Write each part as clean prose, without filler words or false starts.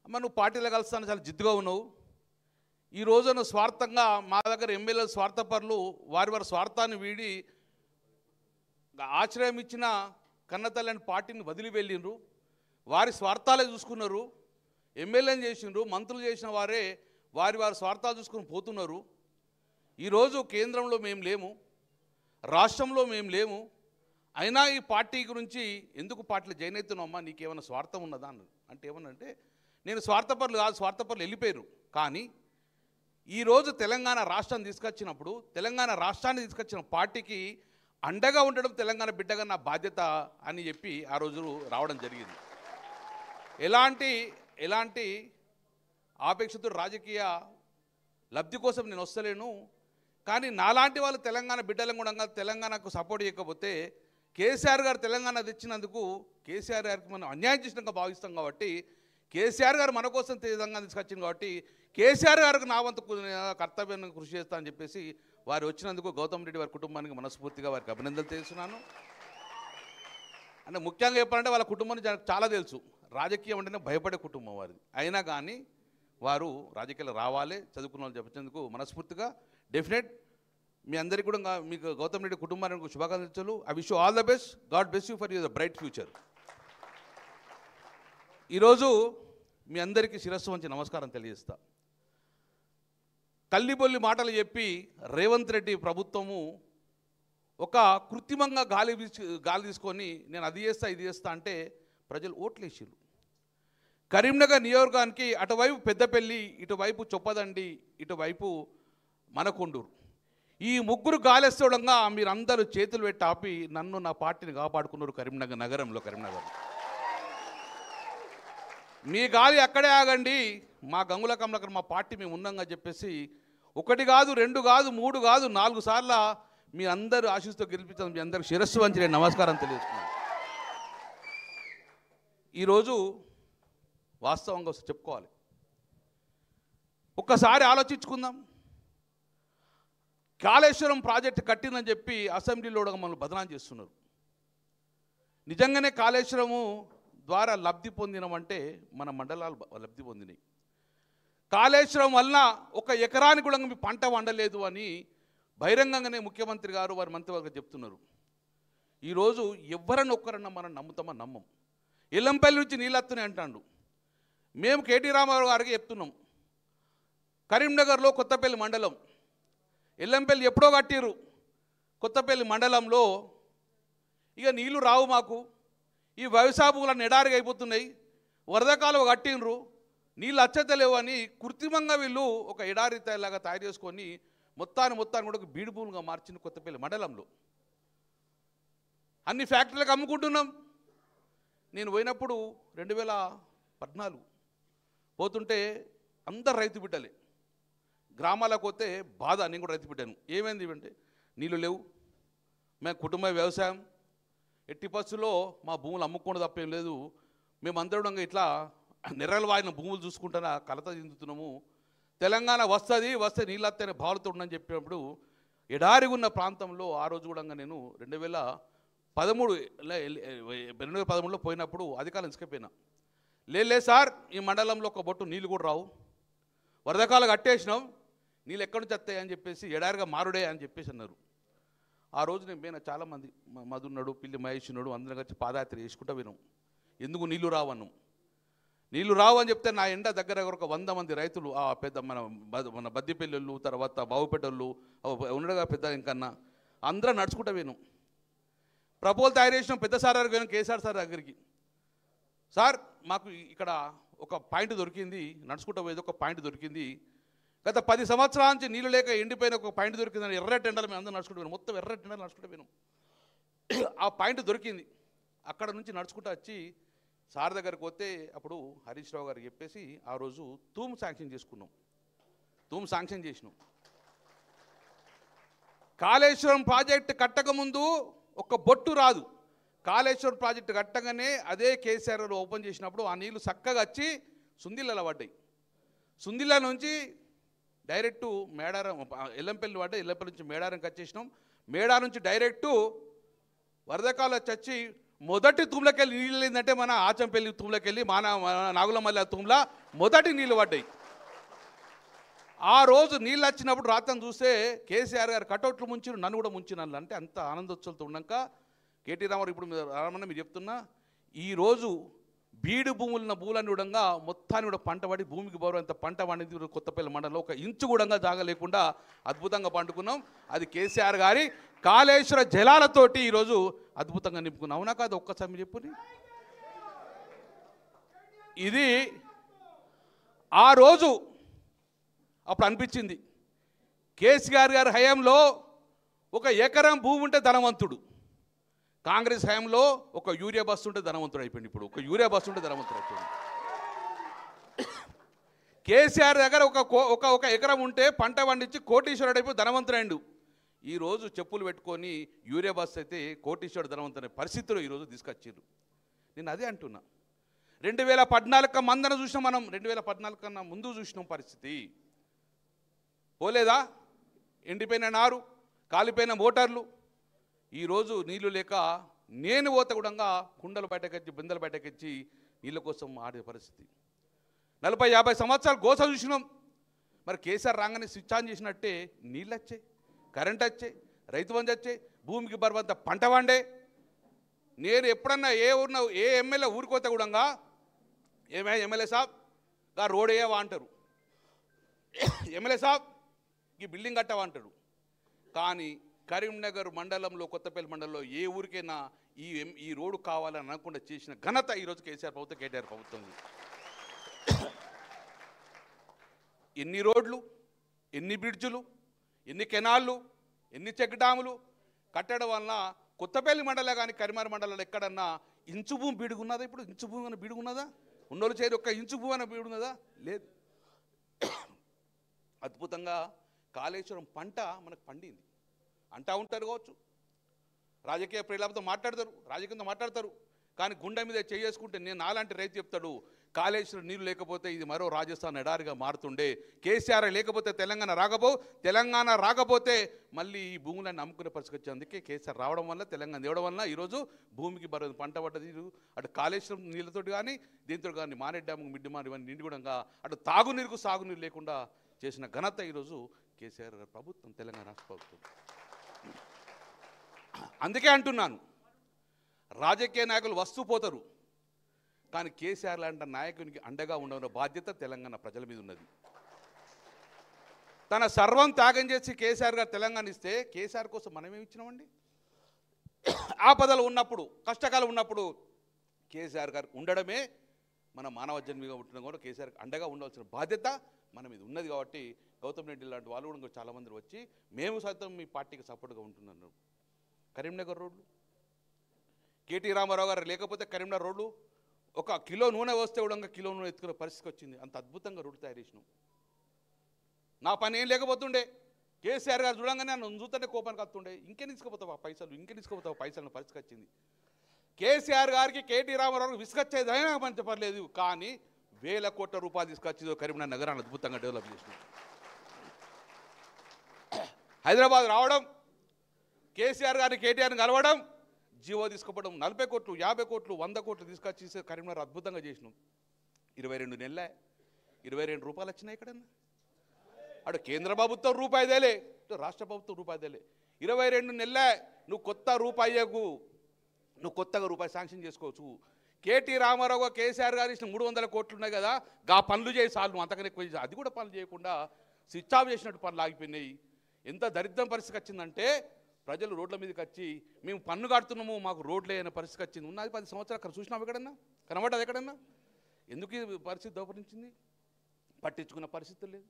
అమ్మ నువ్వు పార్టీలో కలుస్తాను చాలా జిద్దుగా ఉన్నావు. ఈ రోజున స్వార్థంగా మా దగ్గర ఎమ్మెల్యేలు స్వార్థపరులు వారి స్వార్థాన్ని వీడి ఆశ్రయం ఇచ్చిన కన్నతల్లని పార్టీని వదిలి వెళ్ళిండ్రు. వారి స్వార్థాలే చూసుకున్నారు. ఎమ్మెల్యేని చేసిండ్రు, మంత్రులు చేసిన వారే వారి స్వార్థాలు చూసుకుని పోతున్నారు. ఈరోజు కేంద్రంలో మేము లేము, రాష్ట్రంలో మేము లేము. అయినా ఈ పార్టీ గురించి ఎందుకు పార్టీలో జాయిన్ అవుతున్నామమ్మా, నీకేమైనా స్వార్థం ఉన్నదా అంటే ఏమన్నంటే నేను స్వార్థపరులు కాదు, స్వార్థపరులు వెళ్ళిపోయారు. కానీ ఈరోజు తెలంగాణ రాష్ట్రాన్ని తీసుకొచ్చినప్పుడు తెలంగాణ రాష్ట్రాన్ని తీసుకొచ్చిన పార్టీకి అండగా ఉండడం తెలంగాణ బిడ్డగా నా బాధ్యత అని చెప్పి ఆ రోజు రావడం జరిగింది. ఎలాంటి ఆపేక్షతో రాజకీయ లబ్ధి కోసం నేను వస్తలేను. కానీ నాలాంటి వాళ్ళు తెలంగాణ బిడ్డలను కూడా తెలంగాణకు సపోర్ట్ చేయకపోతే కేసీఆర్ గారు తెలంగాణ తెచ్చినందుకు కేసీఆర్ గారికి మనం అన్యాయం చేసినాక భావిస్తాం. కాబట్టి కేసీఆర్ గారు మన కోసం తెలంగాణ తీసుకొచ్చింది కాబట్టి కేసీఆర్ గారికి నా వంతు కర్తవ్యాన్ని కృషి చేస్తా అని చెప్పేసి వారు వచ్చినందుకు గౌతమ్ రెడ్డి వారి కుటుంబానికి మనస్ఫూర్తిగా వారికి అభినందనలు తెలుస్తున్నాను. అంటే ముఖ్యంగా చెప్పాలంటే వాళ్ళ కుటుంబానికి చాలా తెలుసు, రాజకీయం అంటేనే భయపడే కుటుంబం వారిది. అయినా కానీ వారు రాజకీయాలు రావాలి, చదువుకున్న వాళ్ళు చెప్పించేందుకు మనస్ఫూర్తిగా డెఫినెట్ మీ అందరికీ కూడా మీకు గౌతమ్ రెడ్డి కుటుంబానికి శుభాకాంక్షలు. I wish you all the best. God bless you for your bright future. ఈరోజు మీ అందరికీ శిరస్సు వంచి నమస్కారం తెలియజేస్తా. కల్లిబొల్లి మాటలు చెప్పి రేవంత్ రెడ్డి ప్రభుత్వము ఒక కృత్రిమంగా గాలి తీసుకొని నేను అది చేస్తా ఇది చేస్తా అంటే ప్రజలు ఓట్లేసిరు. కరీంనగర్ నియోజకవర్గానికి అటువైపు పెద్దపల్లి, ఇటువైపు చొప్పదండి, ఇటువైపు మనకొండూరు, ఈ ముగ్గురు గాలేస్తోడంగా మీరందరూ చేతులు పెట్టి ఆపి నన్ను నా పార్టీని కాపాడుకున్నారు. కరీంనగర్ నగరంలో కరీంనగర్ మీ గాలి అక్కడే ఆగండి, మా గంగుల కమలాకర్ మా పార్టీ మేము ఉన్నాంగా చెప్పేసి 1 కాదు 2 కాదు 3 కాదు 4 సార్లు మీ అందరూ ఆశీస్సుతో గెలిపించాను. మీ అందరికి శిరస్సు వంచి నేను నమస్కారం తెలియజేస్తున్నాను. ఈరోజు వాస్తవంగా చెప్పుకోవాలి, ఒక్కసారి ఆలోచించుకుందాం. కాళేశ్వరం ప్రాజెక్టు కట్టిందని చెప్పి అసెంబ్లీలో మనల్ని బదనాం చేస్తున్నారు. నిజంగానే కాళేశ్వరము ద్వారా లబ్ధి పొందినమంటే మన మండలాలు లబ్ధి పొందినాయి. కాళేశ్వరం వలన 1 ఎకరానికి కూడా మీ పంట వండలేదు అని బహిరంగంగానే ముఖ్యమంత్రి గారు వారి మంత్రివర్గం చెప్తున్నారు. ఈరోజు ఎవరన్నా ఒక్కరన్నా మనం నమ్ముతామా? నమ్మం. ఎల్లంపల్లి నుంచి నీళ్ళు వస్తున్నాయి అంటాడు. మేము కేటీ రామారావు గారికి చెప్తున్నాం, కరీంనగర్లో కొత్తపల్లి మండలం, ఎల్లంపల్లి ఎప్పుడో కట్టిరు, కొత్తపల్లి మండలంలో ఇక నీళ్లు రావు మాకు, ఈ వ్యవసాయ భూములను ఎడారిగా అయిపోతున్నాయి, వరద కాలువ కట్టినరు, నీళ్ళు అచ్చతలేవు అని కృత్రిమంగా వీళ్ళు ఒక ఎడారి లాగా తయారు చేసుకొని మొత్తాన్ని కూడా ఒక బీడు భూములుగా మార్చింది కొత్తపల్లి మండలంలో. అన్ని ఫ్యాక్టరీలకు అమ్ముకుంటున్నాం. నేను పోయినప్పుడు 2014 పోతుంటే అందరు రైతు బిడ్డలే, గ్రామాలకు పోతే బాధ. నేను కూడా రైతు బిడ్డాను. ఏమైంది అంటే నీళ్ళు లేవు, మేము కుటుంబ వ్యవసాయం, ఎట్టి పరిస్థితుల్లో మా భూములు అమ్ముకోవడం తప్పేం లేదు, మేమందరం ఇట్లా నెర్రలు వాడిన భూములు చూసుకుంటున్నా కలత చెందుతున్నాము, తెలంగాణ వస్తే నీళ్ళు వస్తేనే భావాలతో ఉండని చెప్పినప్పుడు ఎడారిగా ఉన్న ప్రాంతంలో ఆ రోజు కూడా నేను 2013లో పోయినప్పుడు అధికారులు ఇసుకపోయినా, లే సార్ ఈ మండలంలో ఒక బొట్టు నీళ్ళు కూడా రావు, వరదకాలు కట్టేసినాం, నీళ్ళు ఎక్కడి నుంచి వస్తాయని చెప్పేసి ఎడారిగా మారుడే అని చెప్పేసి అన్నారు. ఆ రోజు నేను పోయిన చాలామంది మధున్నాడు, పిల్లి మహేష్ ఉన్నాడు, అందరం కలిసి పాదయాత్ర చేసుకుంటూ విన్నాం. ఎందుకు నీళ్లు రావన్నాం. నీళ్లు రావు అని చెప్తే నా ఎండ దగ్గర ఒక 100 మంది రైతులు, ఆ పెద్ద మన బద్దిపల్లి, తర్వాత బావుపేటోళ్ళు ఉండగా పెద్ద ఇంకన్నా అందరం నడుచుకుంటూ విన్నాం. ప్రపోజల్ తయారు చేసినాం, పెద్ద సార్ దగ్గరికి పోయినాం, కేసీఆర్ సార్ దగ్గరికి. సార్ మాకు ఇక్కడ ఒక పాయింట్ దొరికింది, నడుచుకుంటూ పోయేది ఒక పాయింట్ దొరికింది, గత 10 సంవత్సరాల నుంచి నీళ్ళు లేక ఎండిపోయిన ఒక పాయింట్ దొరికిందని ఎర్రటి ఎండలు మేము అందరం నడుచుకుంటూ పోయినాం, మొత్తం ఎర్రటి ఎండలు నడుచుకుంటూ పోయినాం. ఆ పాయింట్ దొరికింది. అక్కడ నుంచి నడుచుకుంటూ వచ్చి సార్ దగ్గరికి పోతే అప్పుడు హరీష్ రావు గారు చెప్పేసి ఆ రోజు తూము శాంక్షన్ చేసుకున్నాం. తూము శాంక్షన్ చేసినాం. కాళేశ్వరం ప్రాజెక్టు కట్టకముందు ఒక బొట్టు రాదు. కాళేశ్వరం ప్రాజెక్టు కట్టగానే అదే కేసీఆర్ ఓపెన్ చేసినప్పుడు ఆ నీళ్లు చక్కగా వచ్చి సుందిళ్ళలో పడ్డాయి. సుందిళ్ళ నుంచి డైరెక్టు మేడారం, ఎల్లంపల్లి పడ్డాయి, ఎల్లంపల్లి నుంచి మేడారంకి వచ్చేసినాం. మేడారం నుంచి డైరెక్టు వరదకాలు వచ్చి మొదటి తుమ్లకెళ్ళి నీళ్ళు ఏంటంటే మన ఆచంపల్లి తుమ్లకెళ్ళి మన నాగులమల్ల తుమ్ల మొదటి నీళ్ళు పడ్డాయి. ఆ రోజు నీళ్ళు వచ్చినప్పుడు రాత్రి చూస్తే కేసీఆర్ గారు కటౌట్లు ముంచిరు, నన్ను కూడా ముంచినాను. అంటే అంత ఆనందోత్సవంతో ఉన్నాక కేటీ రామారావు ఇప్పుడు రామన్న మీరు చెప్తున్నా, ఈరోజు బీడు భూములున్న భూములన్నీ కూడా మొత్తాన్ని కూడా పంట పడి భూమికి బరువు పంట పండింది. కొత్తపల్లి మండలంలో ఒక ఇంచు కూడా జాగా లేకుండా అద్భుతంగా పండుకున్నాం. అది కేసీఆర్ గారి కాళేశ్వర జలాలతోటి ఈరోజు అద్భుతంగా నింపుకున్నాం. అవునా కాదు? ఒక్కసారి చెప్పుని. ఇది ఆ రోజు అప్పుడు అనిపించింది, కేసీఆర్ గారి హయాంలో ఒక ఎకరం భూమి ఉంటే ధనవంతుడు, కాంగ్రెస్ హయాంలో ఒక యూరియా బస్సు ఉంటే ధనవంతుడు అయిపోయింది. ఇప్పుడు ఒక యూరియా బస్సు ఉంటే ధనవంతుడు అయిపోయింది. కేసీఆర్ దగ్గర ఒక ఎకరం ఉంటే పంట పండించి కోటీశ్వరుడు అయిపోయి ధనవంతుడు. ఈరోజు చెప్పులు పెట్టుకొని యూరియా బస్సు అయితే కోటీశ్వరుడు ధనవంతుడు పరిస్థితులు ఈరోజు తీసుకొచ్చారు. నేను అదే అంటున్నా, 2014 మందన చూసినాం మనం, 2014 కన్నా ముందు చూసినాం పరిస్థితి. పోలేదా? ఎండిపోయిన నారు, కాలిపోయిన మోటార్లు. ఈరోజు నీళ్లు లేక నేను పోతే కూడా కుండలు బయటకెచ్చి బిందెలు బయటకెచ్చి నీళ్ళ కోసం ఆడే పరిస్థితి. 40-50 సంవత్సరాలు గోస చూసినాం. మరి కేసీఆర్ రాగానే స్విచ్ ఆన్ చేసినట్టే నీళ్ళు వచ్చాయి, కరెంట్ వచ్చాయి, రైతు బంధు వచ్చాయి, భూమికి బరువంత పంట వండే. నేను ఎప్పుడన్నా ఏ ఎమ్మెల్యే ఊరికోతే కూడా ఏమే ఎమ్మెల్యే సాబ్ గా రోడ్ వేయవా అంటారు, ఎమ్మెల్యే సాబ్ ఈ బిల్డింగ్ కట్టవా అంటారు. కానీ కరీంనగర్ మండలంలో కొత్తపల్లి మండలంలో ఏ ఊరికైనా ఈ రోడ్డు కావాలని అనకుండా చేసిన ఘనత ఈరోజు కేసీఆర్ ప్రభుత్వం, కేటీఆర్ ప్రభుత్వం. ఎన్ని రోడ్లు, ఎన్ని బ్రిడ్జులు, ఎన్ని కెనాళ్ళు, ఎన్ని చెక్ డ్యాములు కట్టడం వలన కొత్తపల్లి మండలం కానీ కరీంనగర్ మండలంలో ఎక్కడన్నా ఇంచు భూమి బీడుగున్నదా? ఇప్పుడు ఇంచు భూమి అని బీడుగున్నదా? ఉన్నోళ్ళు చేరి ఒక్క ఇంచు భూమి అని బీడుగున్నదా? లేదు. అద్భుతంగా కాళేశ్వరం పంట మనకు పండింది అంటా ఉంటారు కావచ్చు, రాజకీయ ప్రేలాపతో మాట్లాడతారు, రాజకీయంతో మాట్లాడతారు. కానీ గుండె మీద చేసుకుంటే నేను నాలాంటి రైతు చెప్తాడు, కాళేశ్వరం నీళ్ళు లేకపోతే ఇది మరో రాజస్థాన్ ఎడారిగా మారుతుండే, కేసీఆర్ లేకపోతే తెలంగాణ రాకపోతే మళ్ళీ ఈ భూములన్నీ అమ్ముకునే పరిస్థితి వచ్చింది. అందుకే కేసీఆర్ రావడం వల్ల, తెలంగాణ తేవడం వల్ల ఈరోజు భూమికి బరువు పంట పడ్డది. అటు కాళేశ్వరం నీళ్ళతో కానీ దీంతో కానీ మానేడ్ డ్యాము, మిడ్డిమార్ ఇవన్నీ నిండి కూడా అటు తాగునీరుకు సాగునీరు లేకుండా చేసిన ఘనత ఈరోజు కేసీఆర్ గారి ప్రభుత్వం, తెలంగాణ రాష్ట్ర ప్రభుత్వం. అందుకే అంటున్నాను, రాజకీయ నాయకులు వస్తూ పోతారు, కానీ కేసీఆర్ లాంటి నాయకునికి అండగా ఉండవలసిన బాధ్యత తెలంగాణ ప్రజల మీద ఉన్నది. తన సర్వం త్యాగం చేసి కేసీఆర్ గారు తెలంగాణ ఇస్తే కేసీఆర్ కోసం మనమేమి ఇచ్చినామండి? ఆపదలు ఉన్నప్పుడు, కష్టకాలం ఉన్నప్పుడు కేసీఆర్ గారు ఉండడమే మన మానవ జన్మిగా ఉంటున్నాం. కూడా కేసీఆర్ అండగా ఉండవలసిన బాధ్యత మన మీద ఉన్నది. కాబట్టి గౌతమ్ రెడ్డి లాంటి వాళ్ళు కూడా చాలామంది వచ్చి మేము సైతం మీ పార్టీకి సపోర్ట్గా ఉంటున్నాను. కరీంనగర్ రోడ్లు, కేటీ రామారావు గారు లేకపోతే కరీంనగర్ రోడ్లు ఒక కిలో నూనె వస్తే కూడా కిలో నూనె ఎత్తుకునే పరిస్థితి వచ్చింది. అంత అద్భుతంగా రోడ్డు తయారు చేసినాం. నా పని ఏం లేకపోతుండే, కేసీఆర్ గారు చూడంగానే నన్ను చూస్తేనే కోపానికి వస్తుండే, ఇంకే తీసుకుపోతావా పైసలు పరిస్థితి వచ్చింది. కేసీఆర్ గారికి కేటీ రామారావు విసుకొచ్చేదైనా మంచి పర్లేదు, కానీ 1000 కోట్ల రూపాయలు తీసుకొచ్చి కరీంనగర్ నగరాన్ని అద్భుతంగా డెవలప్ చేసినాం. హైదరాబాద్ రావడం, కేసీఆర్ గారిని కేటీఆర్ని కలవడం, జీవో తీసుకుపోవడం, 40 కోట్లు 50 కోట్లు 100 కోట్లు తీసుకొచ్చి కరీంనగర్ అద్భుతంగా చేసినాం. 22 నెలలే 22 రూపాయలు వచ్చినాయి. ఎక్కడన్నా అటు కేంద్ర ప్రభుత్వం రూపాయి దేలే, ఇటు రాష్ట్ర ప్రభుత్వం రూపాయి దేలే. 22 నెలలే నువ్వు కొత్తగా రూపాయి శాంక్షన్ చేసుకోవచ్చు. కేటీ రామారావు కేసీఆర్ గారు ఇచ్చిన 300 కోట్లు ఉన్నాయి కదా, గా పనులు చేసి చాలు, నువ్వు అంతకన్నా ఎక్కువ అది కూడా పనులు చేయకుండా స్విచ్ ఆఫ్ చేసినట్టు పనులు ఆగిపోయినాయి. ఎంత దరిద్రం పరిస్థితి వచ్చిందంటే ప్రజలు రోడ్ల మీదకి వచ్చి మేము పన్ను కడుతున్నాము, మాకు రోడ్లే అనే పరిస్థితి వచ్చింది. ఉన్నది 10 సంవత్సరాలు అక్కడ చూసినావు, ఎక్కడన్నా కనబడ్డది? ఎక్కడన్నా ఎందుకు ఈ పరిస్థితి దోపరించింది? పట్టించుకున్న పరిస్థితి లేదు,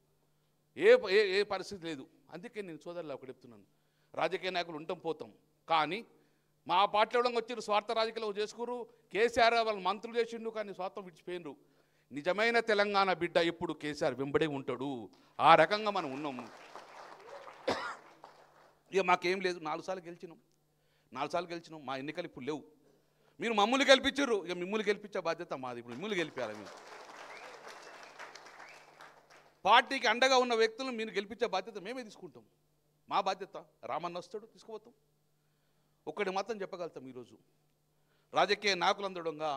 ఏ పరిస్థితి లేదు. అందుకే నేను సోదరులు ఒకటి చెప్తున్నాను, రాజకీయ నాయకులు ఉంటాం పోతాం, కానీ మా పార్టీలో వచ్చి స్వార్థ రాజకీయాలు చేసుకురు. కేసీఆర్ వాళ్ళు మంత్రులు చేసిండు, కానీ స్వార్థం విడిచిపోయినరు. నిజమైన తెలంగాణ బిడ్డ ఎప్పుడు కేసీఆర్ వెంబడే ఉంటాడు. ఆ రకంగా మనం ఉన్నాము. ఇక మాకేం లేదు, 4 సార్లు గెలిచినాం. మా ఎన్నికలు ఇప్పుడు లేవు. మీరు మమ్మల్ని గెలిపించారు, ఇక మిమ్మల్ని గెలిపించే బాధ్యత మాది. ఇప్పుడు మిమ్మల్ని గెలిపించాలి. మీరు పార్టీకి అండగా ఉన్న వ్యక్తులను మీరు గెలిపించే బాధ్యత మేమే తీసుకుంటాం. మా బాధ్యత. రామన్న వస్తాడు, తీసుకుపోతాం. ఒక్కటి మాత్రం చెప్పగలుగుతాం, ఈరోజు రాజకీయ నాయకులందడంగా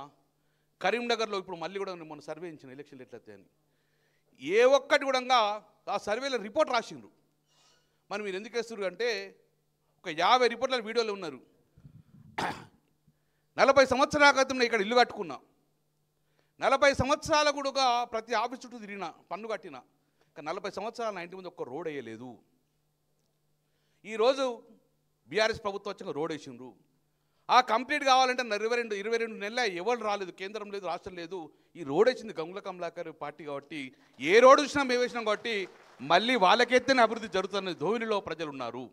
కరీంనగర్లో ఇప్పుడు మళ్ళీ కూడా మొన్న సర్వే ఇచ్చిన ఎలక్షన్లు ఎట్లయితే అని ఏ ఒక్కటి కూడా ఆ సర్వేలో రిపోర్ట్ రాసిండ్రు. మరి మీరు ఎందుకు వేస్తున్నారు అంటే ఒక 50 రిపోర్ట్ల వీడియోలు ఉన్నారు. 40 సంవత్సరాల క్రితం ఇక్కడ ఇల్లు కట్టుకున్నా, 40 సంవత్సరాల కూడా ప్రతి ఆఫీస్ చుట్టూ తిరిగిన, పన్ను కట్టిన, 40 సంవత్సరాలు నా ఇంటి ముందు ఒక్క రోడ్ వేయలేదు. ఈరోజు బీఆర్ఎస్ ప్రభుత్వం వచ్చాక రోడ్ వేసిండ్రు. ఆ కంప్లీట్ కావాలంటే 22 నెలల ఎవరు రాలేదు, కేంద్రం లేదు, రాష్ట్రం లేదు. ఈ రోడ్ వేసింది గంగుల కమలాకర్ పార్టీ కాబట్టి ఏ రోడ్ చూసినా మేము వేసినాం కాబట్టి మళ్ళీ వాళ్ళకెత్తేనే అభివృద్ధి జరుగుతున్న ధోనిలో ప్రజలు ఉన్నారు.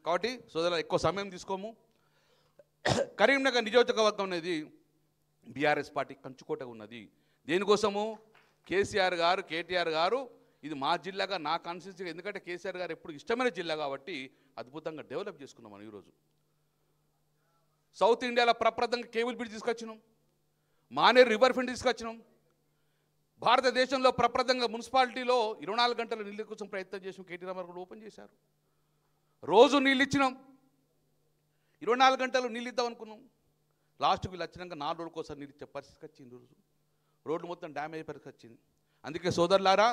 కాబట్టి సోదరులు ఎక్కువ సమయం తీసుకోము. కరీంనగర్ నియోజకవర్గం అనేది బీఆర్ఎస్ పార్టీ కంచుకోటగా ఉన్నది. దేనికోసము కేసీఆర్ గారు, కేటీఆర్ గారు ఇది మా జిల్లాగా, నా కాన్స్టిట్యూన్సీగా, ఎందుకంటే కేసీఆర్ గారు ఎప్పుడు ఇష్టమైన జిల్లా కాబట్టి అద్భుతంగా డెవలప్ చేసుకున్నాం మనం. ఈరోజు సౌత్ ఇండియాలో ప్రప్రదంగా కేబుల్ బ్రిడ్జ్ తీసుకొచ్చినాం, మానేరు రివర్ ఫ్రంట్ తీసుకొచ్చినాం. భారతదేశంలో ప్రప్రదంగా మున్సిపాలిటీలో 24 గంటల నీళ్ళ కోసం ప్రయత్నం చేసాం. కేటీ రామారావు కూడా ఓపెన్ చేశారు. రోజు నీళ్ళు ఇచ్చినాం, 24 గంటలు నీళ్ళు ఇద్దాం అనుకున్నాం. లాస్ట్కి వీళ్ళు వచ్చినాక 4 రోజుల కోసం నీళ్ళు ఇచ్చే పరిస్థితికి వచ్చింది. రోజు రోడ్లు మొత్తం డ్యామేజ్ పరిస్థితి వచ్చింది. అందుకే సోదరులారా,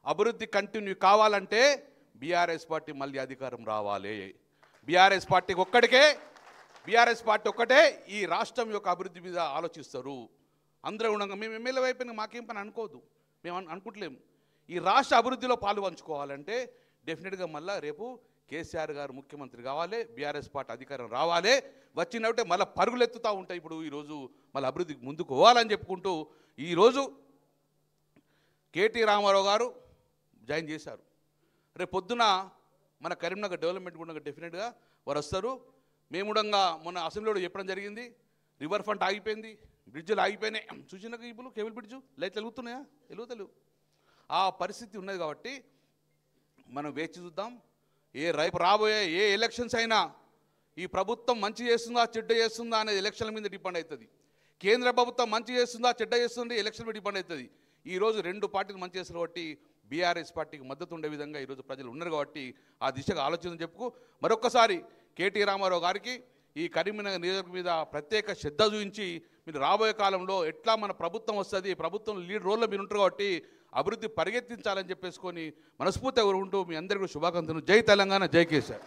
అభివృద్ధి కంటిన్యూ కావాలంటే బీఆర్ఎస్ పార్టీ మళ్ళీ అధికారం రావాలి. బీఆర్ఎస్ పార్టీ ఒక్కటే ఈ రాష్ట్రం యొక్క అభివృద్ధి మీద ఆలోచిస్తారు. అందరూ ఉండగా మేము ఎమ్మెల్యే అయిపోయినా మాకేం పని అనుకోవద్దు, మేము అనుకుంటలేము. ఈ రాష్ట్ర అభివృద్ధిలో పాలు పంచుకోవాలంటే డెఫినెట్గా మళ్ళీ రేపు కేసీఆర్ గారు ముఖ్యమంత్రి కావాలి, బీఆర్ఎస్ పార్టీ అధికారం రావాలి. వచ్చినట్టే మళ్ళీ పరుగులు ఎత్తుతూ ఉంటాయి. ఇప్పుడు ఈరోజు మళ్ళీ అభివృద్ధికి ముందుకు పోవాలని చెప్పుకుంటూ ఈరోజు కేటీ రామారావు గారు జాయిన్ చేశారు. రేపు పొద్దున మన కరీంనగర్ డెవలప్మెంట్ కూడా డెఫినెట్గా వారు వస్తారు. మేము కూడా మొన్న అసెంబ్లీలో చెప్పడం జరిగింది, రివర్ ఫ్రంట్ ఆగిపోయింది, బ్రిడ్జ్లు ఆగిపోయినాయి. చూసినాక ఇప్పుడు కేబుల్ బ్రిడ్జు లైట్లు వెలుగుతున్నాయా? వెలుగుతలేవు. ఆ పరిస్థితి ఉన్నది కాబట్టి మనం వేచి చూద్దాం. రేపు రాబోయే ఏ ఎలక్షన్స్ అయినా ఈ ప్రభుత్వం మంచి చేస్తుందా చెడ్డ చేస్తుందా అనేది ఎలక్షన్ల మీద డిపెండ్ అవుతుంది. కేంద్ర ప్రభుత్వం మంచి చేస్తుందా చెడ్డ చేస్తుంది ఎలక్షన్ మీద డిపెండ్ అవుతుంది. ఈరోజు 2 పార్టీలు మంచి చేస్తారు కాబట్టి బీఆర్ఎస్ పార్టీకి మద్దతు ఉండే విధంగా ఈరోజు ప్రజలు ఉన్నారు కాబట్టి ఆ దిశగా ఆలోచన చెప్పుకు మరొక్కసారి కేటీ రామారావు గారికి ఈ కరీంనగర్ నియోజకవర్గం మీద ప్రత్యేక శ్రద్ధ చూపించి మీరు రాబోయే కాలంలో ఎట్లా మన ప్రభుత్వం వస్తుంది, ప్రభుత్వం లీడ్ రోల్లో మీరు ఉంటారు కాబట్టి అభివృద్ధి పరిగెత్తించాలని చెప్పేసుకొని మనస్ఫూర్తిగా కోరుకుంటూ మీ అందరికీ శుభాకాంక్షలు. జై తెలంగాణ, జై కేసీఆర్.